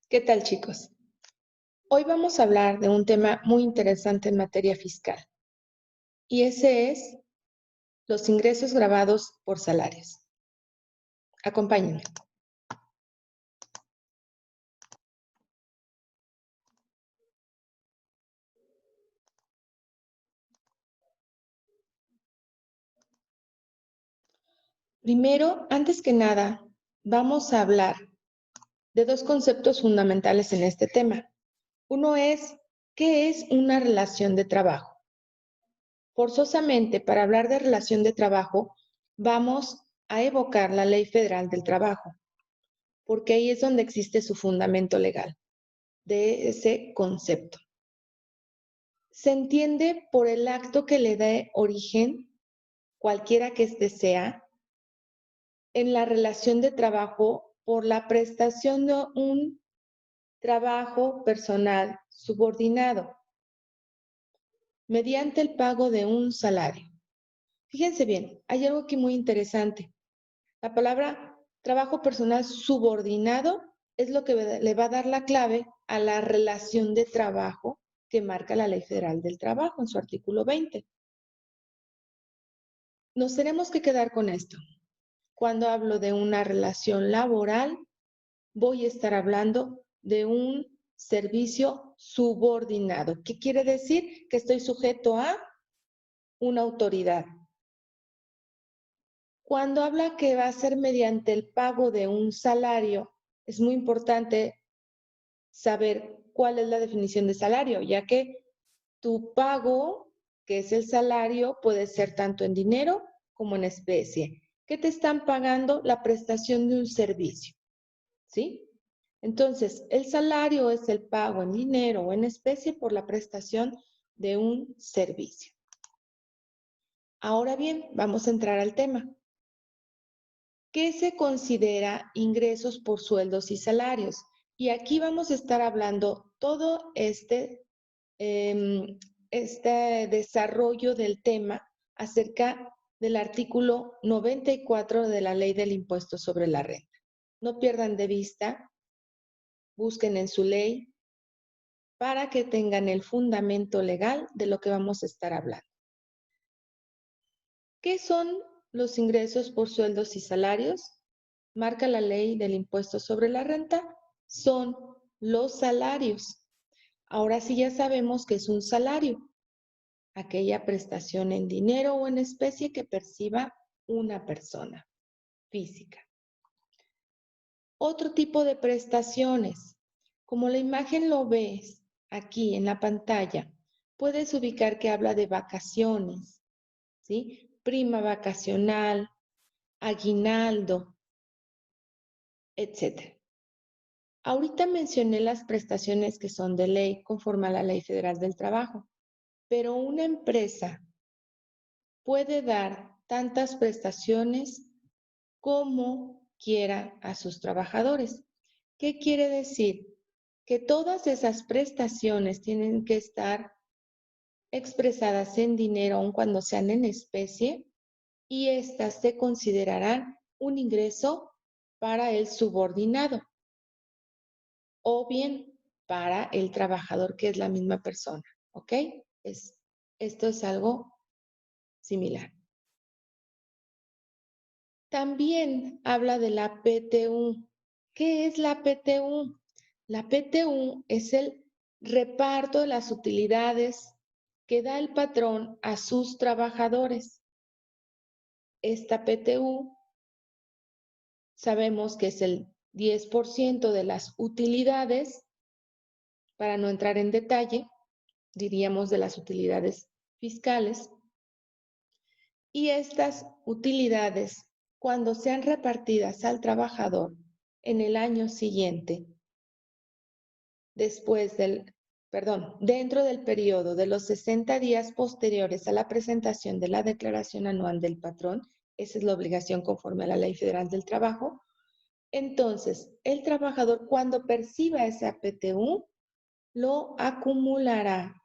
¿Qué tal, chicos? Hoy vamos a hablar de un tema muy interesante en materia fiscal, y ese es los ingresos grabados por salarios. Acompáñenme. Primero, antes que nada, vamos a hablar de dos conceptos fundamentales en este tema. Uno es, ¿qué es una relación de trabajo? Forzosamente, para hablar de relación de trabajo, vamos a evocar la Ley Federal del Trabajo, porque ahí es donde existe su fundamento legal de ese concepto. Se entiende por el acto que le dé origen, cualquiera que éste sea, en la relación de trabajo por la prestación de un trabajo personal subordinado mediante el pago de un salario. Fíjense bien, hay algo aquí muy interesante. La palabra trabajo personal subordinado es lo que le va a dar la clave a la relación de trabajo que marca la Ley Federal del Trabajo en su artículo 20. Nos tenemos que quedar con esto. Cuando hablo de una relación laboral, voy a estar hablando de un servicio subordinado. ¿Qué quiere decir? Que estoy sujeto a una autoridad. Cuando habla que va a ser mediante el pago de un salario, es muy importante saber cuál es la definición de salario, ya que tu pago, que es el salario, puede ser tanto en dinero como en especie. ¿Qué te están pagando? La prestación de un servicio, ¿sí? Entonces, el salario es el pago en dinero o en especie por la prestación de un servicio. Ahora bien, vamos a entrar al tema. ¿Qué se considera ingresos por sueldos y salarios? Y aquí vamos a estar hablando todo este desarrollo del tema acerca del artículo 94 de la Ley del Impuesto sobre la Renta. No pierdan de vista, busquen en su ley para que tengan el fundamento legal de lo que vamos a estar hablando. ¿Qué son los ingresos por sueldos y salarios? Marca la Ley del Impuesto sobre la Renta, son los salarios. Ahora sí ya sabemos que es un salario, aquella prestación en dinero o en especie que perciba una persona física. Otro tipo de prestaciones, como la imagen lo ves aquí en la pantalla, puedes ubicar que habla de vacaciones, ¿sí? Prima vacacional, aguinaldo, etc. Ahorita mencioné las prestaciones que son de ley conforme a la Ley Federal del Trabajo, pero una empresa puede dar tantas prestaciones como quiera a sus trabajadores. ¿Qué quiere decir? Que todas esas prestaciones tienen que estar expresadas en dinero aun cuando sean en especie y estas se considerarán un ingreso para el subordinado o bien para el trabajador que es la misma persona, ¿ok? Esto es algo similar. También habla de la PTU. ¿Qué es la PTU? La PTU es el reparto de las utilidades que da el patrón a sus trabajadores. Esta PTU sabemos que es el 10% de las utilidades, para no entrar en detalle, diríamos de las utilidades fiscales. Y estas utilidades, cuando sean repartidas al trabajador en el año siguiente, dentro del periodo de los 60 días posteriores a la presentación de la declaración anual del patrón, esa es la obligación conforme a la Ley Federal del Trabajo, entonces el trabajador cuando perciba esa PTU, lo acumulará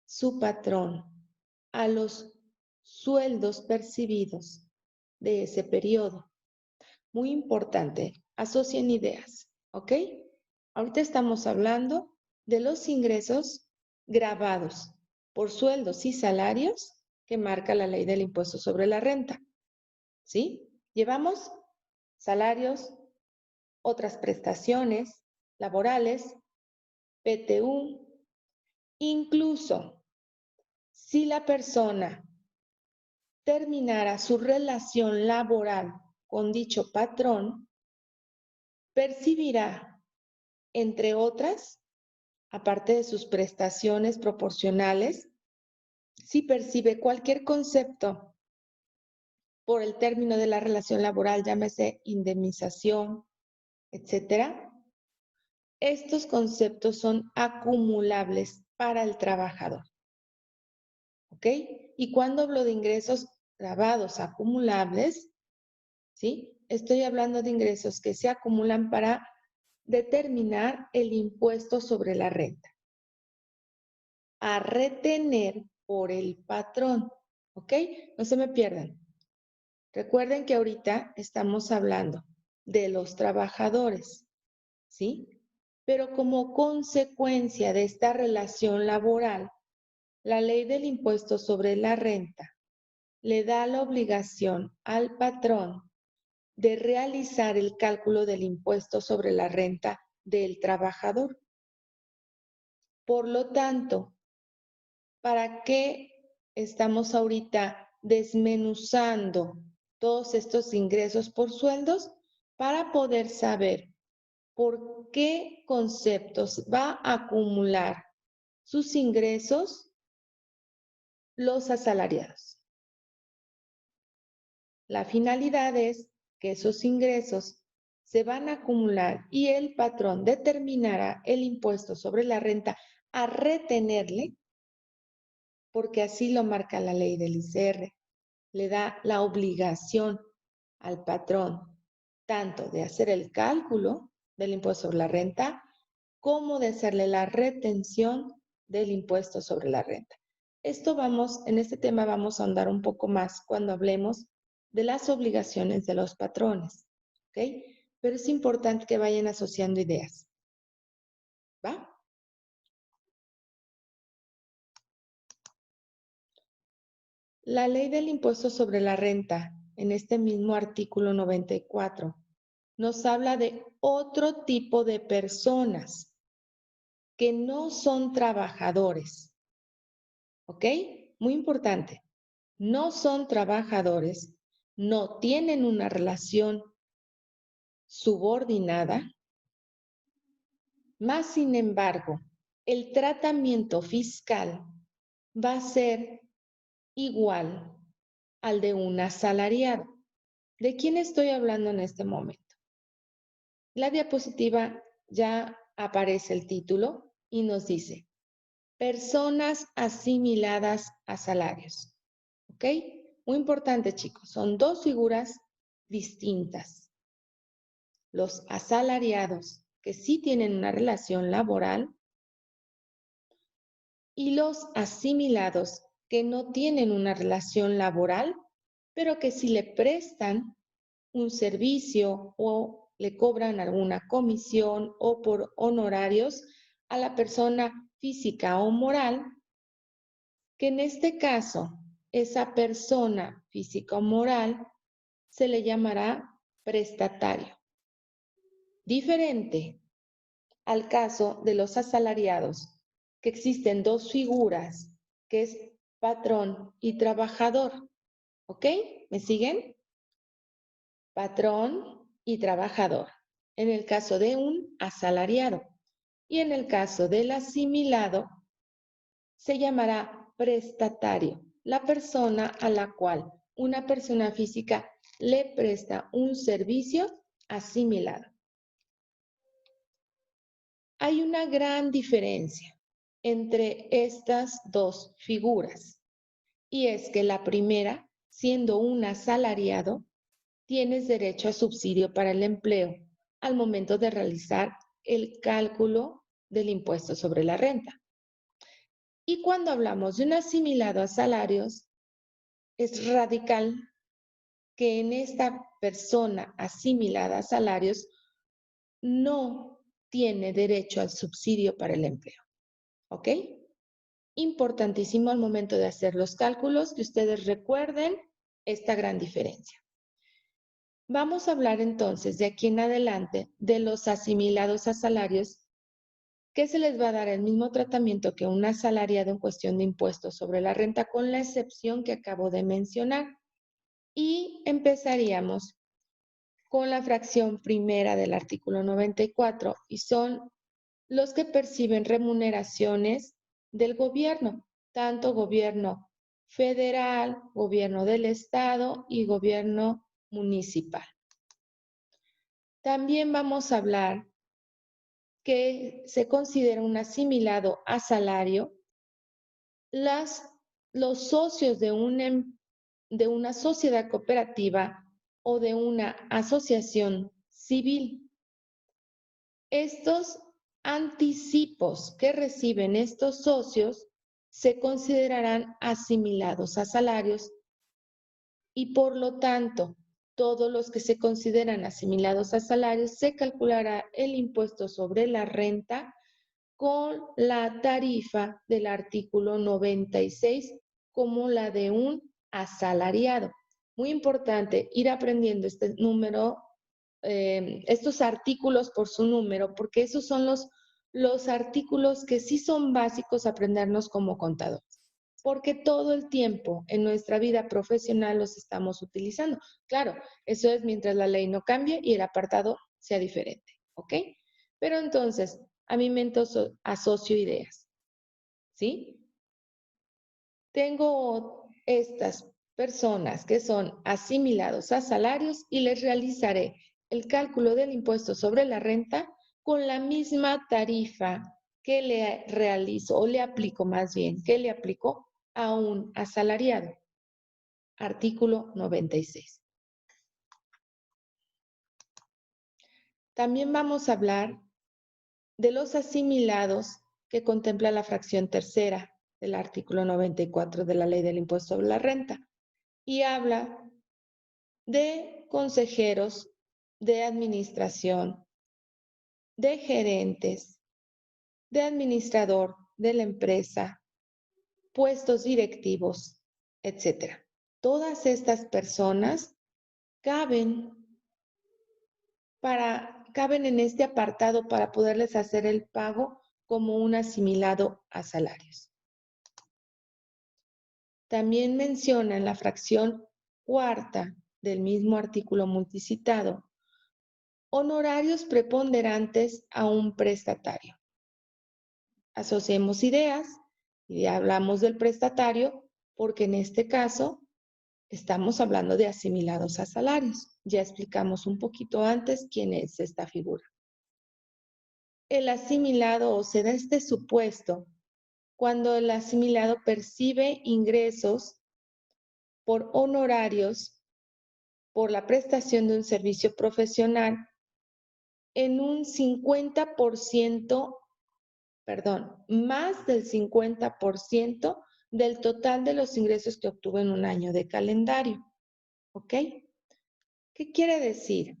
su patrón a los sueldos percibidos de ese periodo. Muy importante, asocien ideas, ¿ok? Ahorita estamos hablando de los ingresos gravados por sueldos y salarios que marca la ley del impuesto sobre la renta. ¿Sí? Llevamos salarios, otras prestaciones laborales, PTU, incluso si la persona terminara su relación laboral con dicho patrón, percibirá, entre otras, aparte de sus prestaciones proporcionales, si percibe cualquier concepto por el término de la relación laboral, llámese indemnización, etcétera, estos conceptos son acumulables para el trabajador. ¿Ok? Y cuando hablo de ingresos grabados acumulables, ¿sí? Estoy hablando de ingresos que se acumulan para determinar el impuesto sobre la renta, a retener por el patrón. ¿Ok? No se me pierdan. Recuerden que ahorita estamos hablando de los trabajadores, ¿sí? Pero como consecuencia de esta relación laboral, la ley del impuesto sobre la renta le da la obligación al patrón de realizar el cálculo del impuesto sobre la renta del trabajador. Por lo tanto, ¿para qué estamos ahorita desmenuzando todos estos ingresos por sueldos? Para poder saber por qué conceptos va a acumular sus ingresos los asalariados. La finalidad es que esos ingresos se van a acumular y el patrón determinará el impuesto sobre la renta a retenerle, porque así lo marca la ley del ICR. Le da la obligación al patrón tanto de hacer el cálculo del impuesto sobre la renta como de hacerle la retención del impuesto sobre la renta. En este tema vamos a ahondar un poco más cuando hablemos de las obligaciones de los patrones, ¿ok? Pero es importante que vayan asociando ideas, ¿va? La ley del impuesto sobre la renta, en este mismo artículo 94, nos habla de otro tipo de personas que no son trabajadores, ¿ok? Muy importante. No son trabajadores, no tienen una relación subordinada, más sin embargo, el tratamiento fiscal va a ser igual al de un asalariado. ¿De quién estoy hablando en este momento? La diapositiva ya aparece el título y nos dice, personas asimiladas a salarios. ¿Ok? Muy importante, chicos, son dos figuras distintas. Los asalariados, que sí tienen una relación laboral, y los asimilados, que no tienen una relación laboral, pero que sí le prestan un servicio o le cobran alguna comisión o por honorarios a la persona física o moral, que en este caso, esa persona física o moral se le llamará prestatario. Diferente al caso de los asalariados, que existen dos figuras, que es patrón y trabajador. ¿Ok? ¿Me siguen? Patrón y trabajador. En el caso de un asalariado. Y en el caso del asimilado, se llamará prestatario, la persona a la cual una persona física le presta un servicio asimilado. Hay una gran diferencia entre estas dos figuras, y es que la primera, siendo un asalariado, tienes derecho a subsidio para el empleo al momento de realizar el cálculo del impuesto sobre la renta. Y cuando hablamos de un asimilado a salarios, es radical que en esta persona asimilada a salarios no tiene derecho al subsidio para el empleo. ¿Ok? Importantísimo al momento de hacer los cálculos que ustedes recuerden esta gran diferencia. Vamos a hablar entonces de aquí en adelante de los asimilados a salarios, que se les va a dar el mismo tratamiento que un asalariado en cuestión de impuestos sobre la renta, con la excepción que acabo de mencionar. Y empezaríamos con la fracción primera del artículo 94, y son los que perciben remuneraciones del gobierno, tanto gobierno federal, gobierno del estado y gobierno municipal. También vamos a hablar que se considera un asimilado a salario los socios de una sociedad cooperativa o de una asociación civil. Estos anticipos que reciben estos socios se considerarán asimilados a salarios y por lo tanto, todos los que se consideran asimilados a salarios se calculará el impuesto sobre la renta con la tarifa del artículo 96 como la de un asalariado. Muy importante ir aprendiendo este número, estos artículos por su número, porque esos son los artículos que sí son básicos aprendernos como contadores, porque todo el tiempo en nuestra vida profesional los estamos utilizando. Claro, eso es mientras la ley no cambie y el apartado sea diferente, ¿ok? Pero entonces, a mi mente asocio ideas, ¿sí? Tengo estas personas que son asimilados a salarios y les realizaré el cálculo del impuesto sobre la renta con la misma tarifa que le realizo, o le aplico más bien, que le aplico a un asalariado. Artículo 96. También vamos a hablar de los asimilados que contempla la fracción tercera del artículo 94 de la Ley del Impuesto sobre la Renta, y habla de consejeros de administración, de gerentes, de administrador de la empresa, puestos directivos, etc. Todas estas personas caben en este apartado para poderles hacer el pago como un asimilado a salarios. También menciona en la fracción cuarta del mismo artículo multicitado honorarios preponderantes a un prestatario. Asociemos ideas y hablamos del prestatario porque en este caso estamos hablando de asimilados a salarios. Ya explicamos un poquito antes quién es esta figura. El asimilado, o se da este supuesto cuando el asimilado percibe ingresos por honorarios por la prestación de un servicio profesional en un 50%, más del 50% del total de los ingresos que obtuvo en un año de calendario. ¿Ok? ¿Qué quiere decir?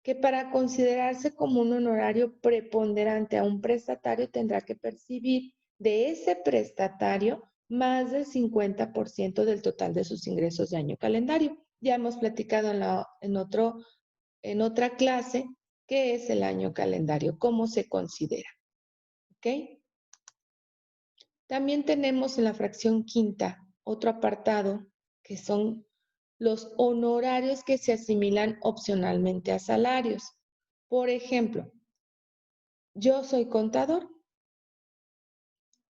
Que para considerarse como un honorario preponderante a un prestatario tendrá que percibir de ese prestatario más del 50% del total de sus ingresos de año calendario. Ya hemos platicado en otra clase qué es el año calendario, cómo se considera. ¿Ok? También tenemos en la fracción quinta otro apartado que son los honorarios que se asimilan opcionalmente a salarios. Por ejemplo, yo soy contador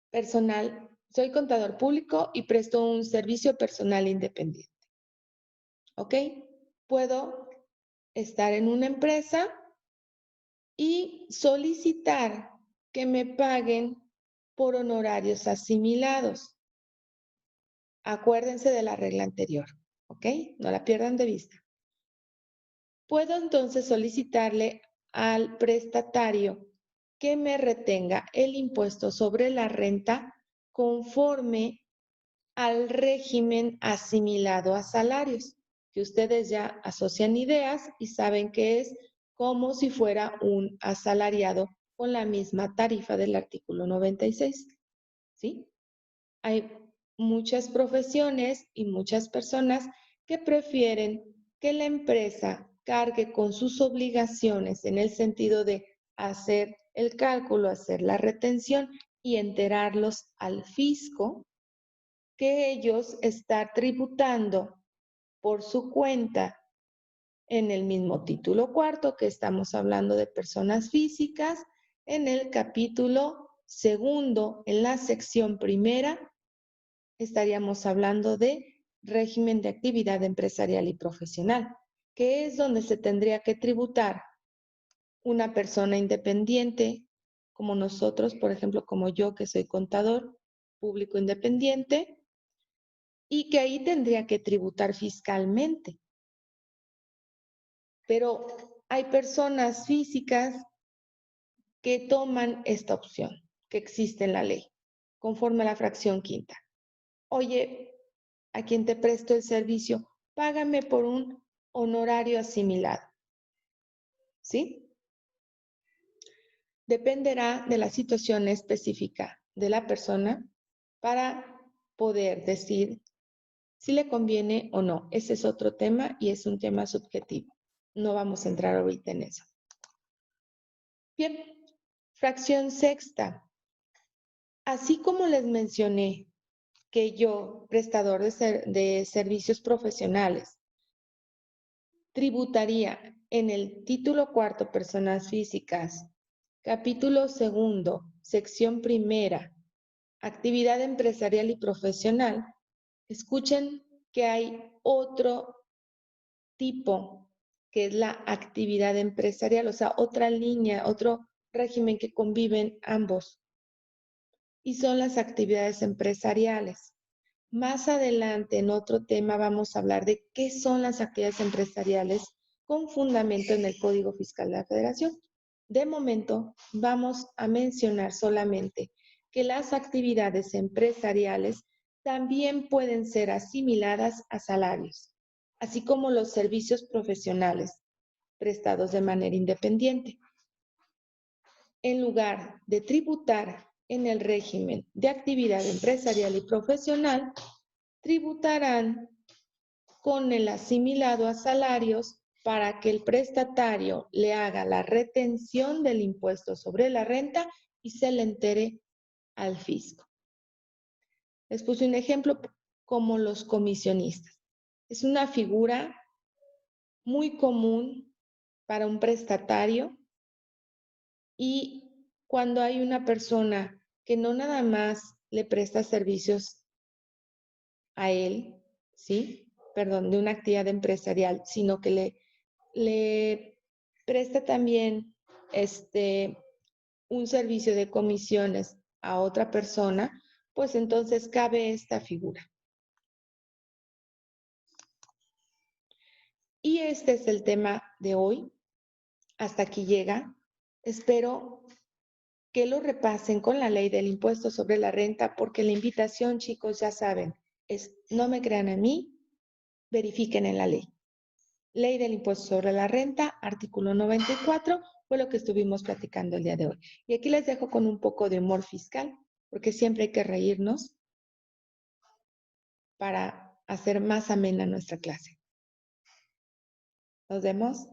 personal, soy contador público y presto un servicio personal independiente. ¿Ok? Puedo estar en una empresa y solicitar que me paguen por honorarios asimilados. Acuérdense de la regla anterior, ¿ok? No la pierdan de vista. Puedo entonces solicitarle al prestatario que me retenga el impuesto sobre la renta conforme al régimen asimilado a salarios, que ustedes ya asocian ideas y saben que es como si fuera un asalariado con la misma tarifa del artículo 96, ¿sí? Hay muchas profesiones y muchas personas que prefieren que la empresa cargue con sus obligaciones en el sentido de hacer el cálculo, hacer la retención y enterarlos al fisco, que ellos estar tributando por su cuenta en el mismo título cuarto, que estamos hablando de personas físicas, en el capítulo segundo, en la sección primera, estaríamos hablando de régimen de actividad empresarial y profesional, que es donde se tendría que tributar una persona independiente, como nosotros, por ejemplo, como yo, que soy contador público independiente, y que ahí tendría que tributar fiscalmente. Pero hay personas físicas que toman esta opción que existe en la ley, conforme a la fracción quinta. Oye, a quien te presto el servicio, págame por un honorario asimilado, ¿sí? Dependerá de la situación específica de la persona para poder decir si le conviene o no. Ese es otro tema y es un tema subjetivo. No vamos a entrar ahorita en eso. Bien, fracción sexta. Así como les mencioné que yo, prestador de servicios profesionales, tributaría en el título cuarto, personas físicas, capítulo segundo, sección primera, actividad empresarial y profesional, escuchen que hay otro tipo que es la actividad empresarial, o sea, otra línea, otro régimen que conviven ambos, y son las actividades empresariales. Más adelante, en otro tema, vamos a hablar de qué son las actividades empresariales con fundamento en el Código Fiscal de la Federación. De momento, vamos a mencionar solamente que las actividades empresariales también pueden ser asimiladas a salarios, así como los servicios profesionales prestados de manera independiente. En lugar de tributar en el régimen de actividad empresarial y profesional, tributarán con el asimilado a salarios para que el prestatario le haga la retención del impuesto sobre la renta y se le entere al fisco. Les puse un ejemplo como los comisionistas. Es una figura muy común para un prestatario y cuando hay una persona que no nada más le presta servicios a él, ¿sí? Perdón, de una actividad empresarial, sino que le presta también un servicio de comisiones a otra persona, pues entonces cabe esta figura. Y este es el tema de hoy. Hasta aquí llega. Espero que lo repasen con la ley del impuesto sobre la renta, porque la invitación, chicos, ya saben, es no me crean a mí, verifiquen en la ley. Ley del impuesto sobre la renta, artículo 94, fue lo que estuvimos platicando el día de hoy. Y aquí les dejo con un poco de humor fiscal, porque siempre hay que reírnos para hacer más amena nuestra clase. Nos vemos.